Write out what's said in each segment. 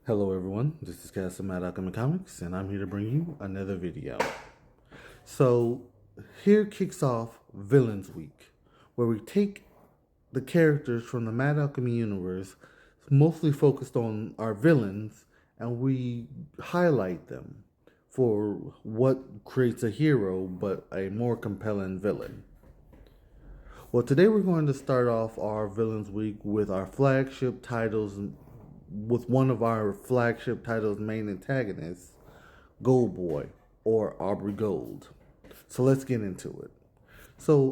Hello everyone, this is Cass from Mad Alchemy Comics, and I'm here to bring you another video. So, here kicks off Villains Week, where we take the characters from the Mad Alchemy universe, mostly focused on our villains, and we highlight them for what creates a hero but a more compelling villain. Well, today we're going to start off our Villains Week with our flagship titles, with one of our flagship titles' main antagonists, Gold Boy or Aubrey Gold. So let's get into it. So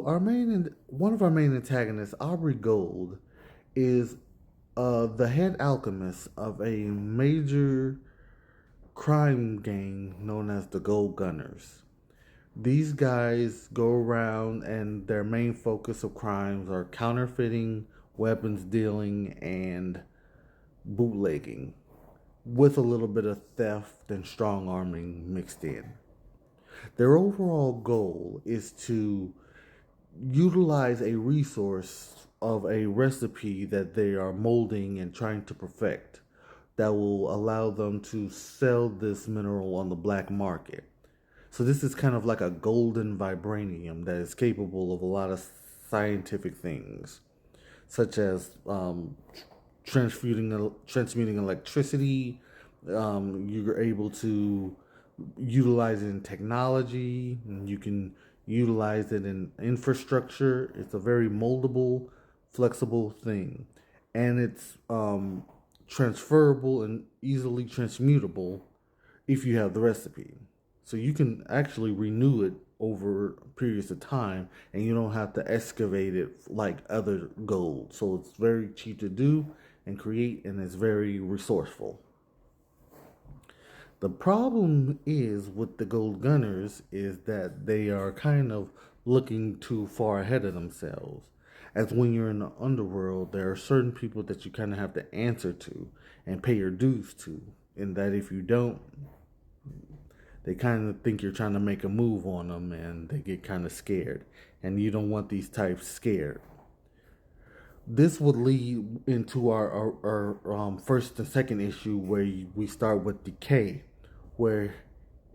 one of our main antagonists, Aubrey Gold, is the head alchemist of a major crime gang known as the Gold Gunners. These guys go around and their main focus of crimes are counterfeiting, weapons dealing, and bootlegging, with a little bit of theft and strong arming mixed in. Their overall goal is to utilize a resource of a recipe that they are molding and trying to perfect that will allow them to sell this mineral on the black market. So this is kind of like a golden vibranium that is capable of a lot of scientific things, such as transmuting electricity. You're able to utilize it in technology, and you can utilize it in infrastructure. It's a very moldable, flexible thing, and it's transferable and easily transmutable if you have the recipe. So you can actually renew it over periods of time, and you don't have to excavate it like other gold. So it's very cheap to do and create, and it's very resourceful. The problem is with the Gold Gunners is that they are kind of looking too far ahead of themselves. As when you're in the underworld, there are certain people that you kind of have to answer to and pay your dues to. And that if you don't, they kind of think you're trying to make a move on them, and they get kind of scared. And you don't want these types scared. This would lead into our first and second issue, where we start with Decay, where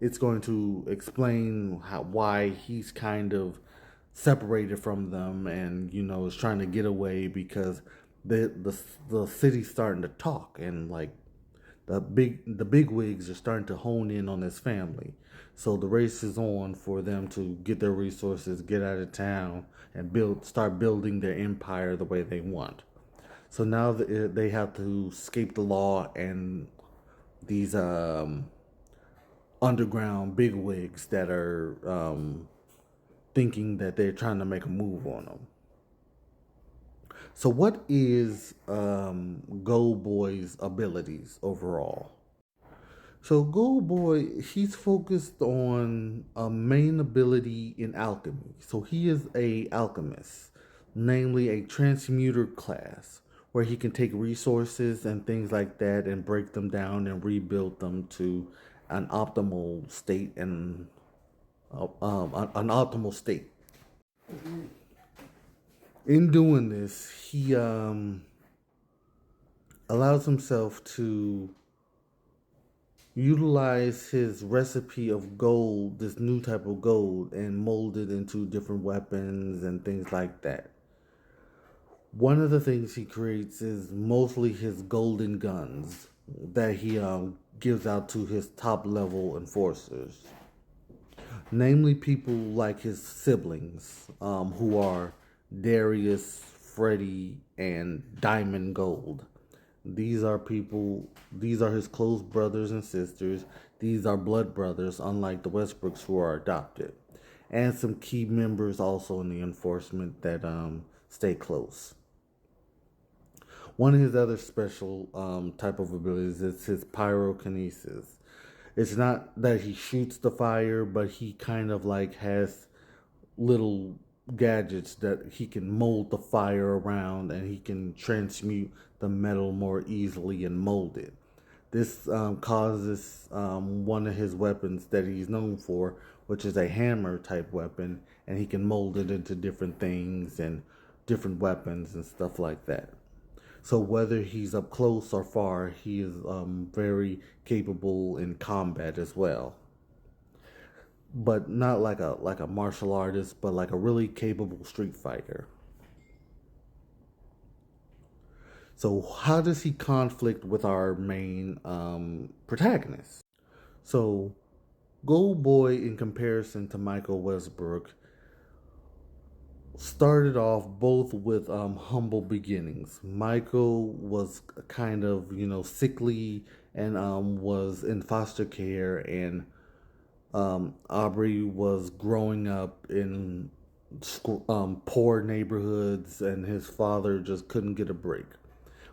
it's going to explain why he's kind of separated from them, and is trying to get away because the city's starting to talk, and like the big wigs are starting to hone in on his family. So the race is on for them to get their resources, get out of town, and start building their empire the way they want. So now they have to escape the law and these underground bigwigs that are thinking that they're trying to make a move on them. So what is Gold Boy's abilities overall? So Gold Boy, he's focused on a main ability in alchemy. So he is a alchemist, namely a transmuter class, where he can take resources and things like that and break them down and rebuild them to an optimal state and an optimal state. In doing this, he allows himself to utilize his recipe of gold, this new type of gold, and mold it into different weapons and things like that. One of the things he creates is mostly his golden guns that he gives out to his top level enforcers, namely people like his siblings, who are Darius, Freddy, and Diamond Gold. These are his close brothers and sisters. These are blood brothers, unlike the Westbrooks, who are adopted. And some key members also in the enforcement that stay close. One of his other special type of abilities is his pyrokinesis. It's not that he shoots the fire, but he kind of like has little gadgets that he can mold the fire around, and he can transmute the metal more easily and mold it. This causes one of his weapons that he's known for, which is a hammer type weapon, and he can mold it into different things and different weapons and stuff like that. So whether he's up close or far, he is very capable in combat as well. But not like a martial artist, but like a really capable street fighter. So how does he conflict with our main protagonist? So Gold Boy, in comparison to Michael Westbrook, started off both with humble beginnings. Michael was kind of sickly and was in foster care, and Aubrey was growing up in poor neighborhoods, and his father just couldn't get a break.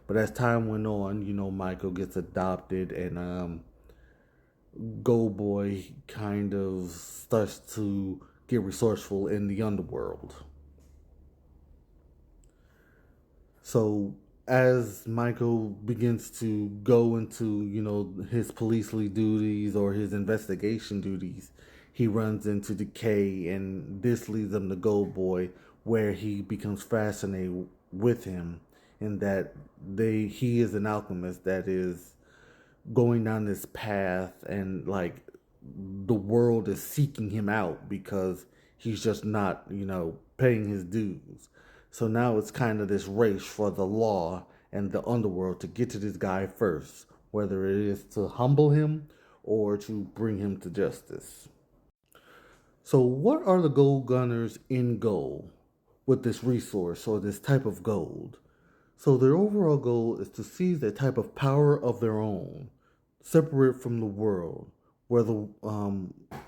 But as time went on, Michael gets adopted, and Gold Boy kind of starts to get resourceful in the underworld. So as Michael begins to go into, his policely duties or his investigation duties, he runs into Decay, and this leads him to Gold Boy, where he becomes fascinated with him in that he is an alchemist that is going down this path, and like the world is seeking him out because he's just not, paying his dues. So now it's kind of this race for the law and the underworld to get to this guy first, whether it is to humble him or to bring him to justice. So, what are the gold gunners in goal with this resource or this type of gold? So, their overall goal is to seize a type of power of their own, separate from the world, where the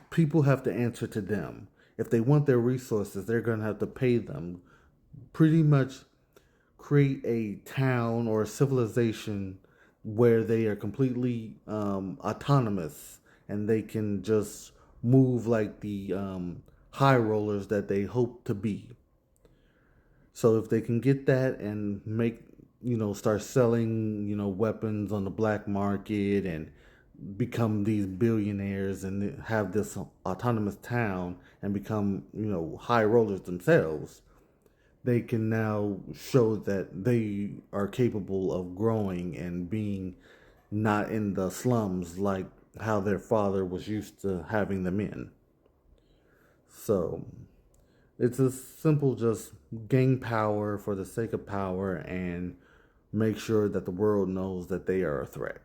people have to answer to them. If they want their resources, they're going to have to pay them. Pretty much create a town or a civilization where they are completely autonomous, and they can just move like the high rollers that they hope to be. So if they can get that and make, start selling, weapons on the black market and become these billionaires and have this autonomous town and become, high rollers themselves, they can now show that they are capable of growing and being not in the slums like how their father was used to having them in. So it's a simple just gain power for the sake of power and make sure that the world knows that they are a threat.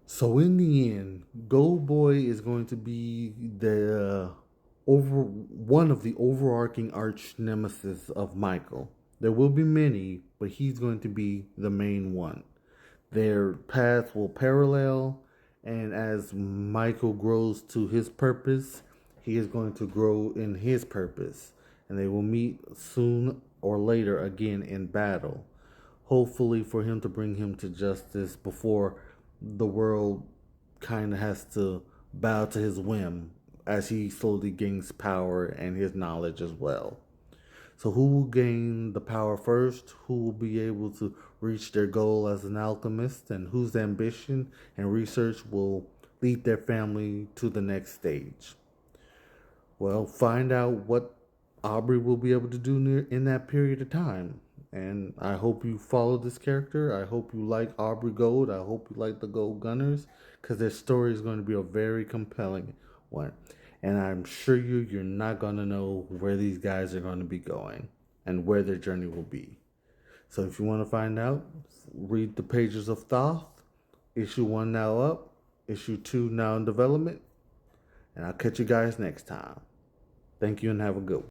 So in the end, Gold Boy is going to be the over one of the overarching arch nemesis of Michael. There will be many, but he's going to be the main one. Their paths will parallel, and as Michael grows to his purpose, he is going to grow in his purpose, and they will meet soon or later again in battle. Hopefully, for him to bring him to justice before the world kind of has to bow to his whim as he slowly gains power and his knowledge as well. So, who will gain the power first? Who will be able to reach their goal as an alchemist? And whose ambition and research will lead their family to the next stage? Well, find out what Aubrey will be able to do in that period of time. And I hope you follow this character. I hope you like Aubrey Gold. I hope you like the Gold Gunners, because their story is going to be a very compelling one. And I'm sure you're not going to know where these guys are going to be going and where their journey will be. So if you want to find out, read the pages of Thoth. Issue 1 now up. Issue 2 now in development. And I'll catch you guys next time. Thank you and have a good one.